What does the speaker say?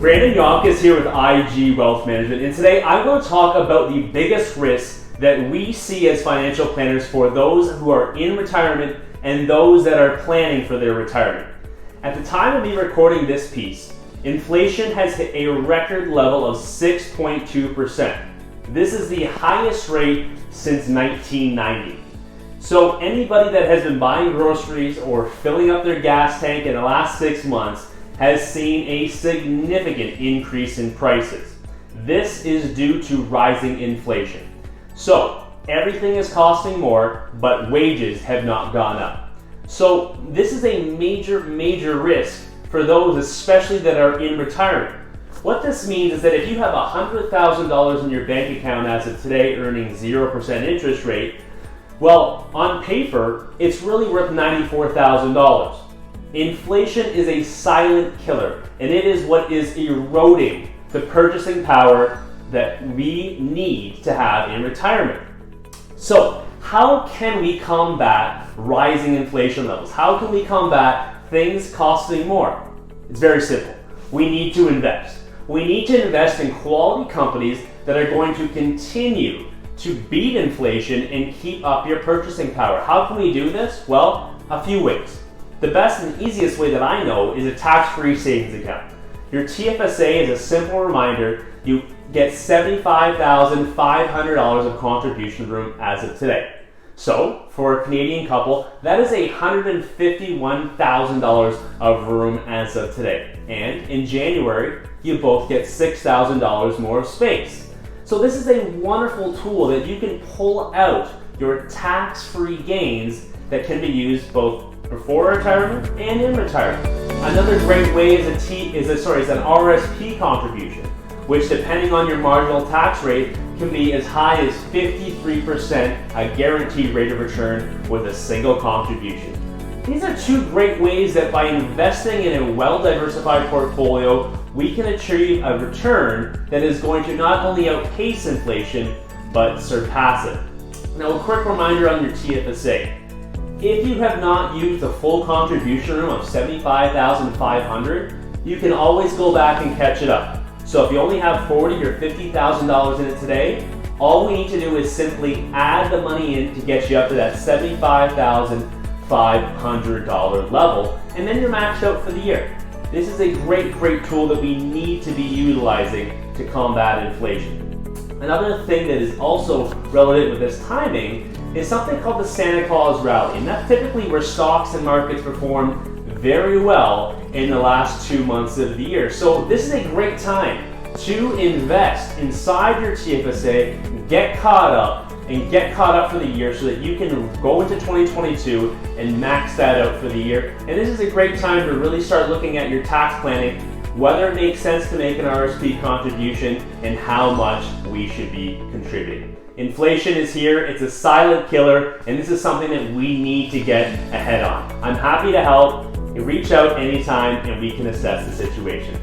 Brandon Yanchus here with IG Wealth Management, and today I'm going to talk about the biggest risks that we see as financial planners for those who are in retirement and those that are planning for their retirement. At the time of me recording this piece, inflation has hit a record level of 6.2%. This is the highest rate since 1990. So anybody that has been buying groceries or filling up their gas tank in the last 6 months has seen a significant increase in prices. This is due to rising inflation. So everything is costing more, but wages have not gone up. So this is a major risk for those especially that are in retirement. What this means is that if you have $100,000 in your bank account as of today earning 0% interest rate, well, on paper, it's really worth $94,000. Inflation is a silent killer, and it is what is eroding the purchasing power that we need to have in retirement. So, how can we combat rising inflation levels? How can we combat things costing more? It's very simple. We need to invest. We need to invest in quality companies that are going to continue to beat inflation and keep up your purchasing power. How can we do this? Well, a few ways. The best and easiest way that I know is a tax-free savings account. Your TFSA is a simple reminder. You get $75,500 of contribution room as of today. So, for a Canadian couple, that is $151,000 of room as of today. And in January, you both get $6,000 more of space. So this is a wonderful tool that you can pull out your tax-free gains that can be used both before retirement and in retirement. Another great way is an RSP contribution, which depending on your marginal tax rate can be as high as 53%, a guaranteed rate of return with a single contribution. These are two great ways that by investing in a well-diversified portfolio, we can achieve a return that is going to not only outpace inflation, but surpass it. Now, a quick reminder on your TFSA. If you have not used the full contribution room of $75,500, you can always go back and catch it up. So if you only have $40,000 or $50,000 in it today, all we need to do is simply add the money in to get you up to that $75,500 level, and then you're maxed out for the year. This is a great tool that we need to be utilizing to combat inflation. Another thing that is also relative with this timing is something called the Santa Claus rally, and that's typically where stocks and markets perform very well in the last 2 months of the year. So this is a great time to invest inside your TFSA, get caught up for the year so that you can go into 2022 and max that out for the year. And this is a great time to really start looking at your tax planning, whether it makes sense to make an RSP contribution and how much we should be contributing. Inflation is here, it's a silent killer, and this is something that we need to get ahead on. I'm happy to help. Reach out anytime and we can assess the situation.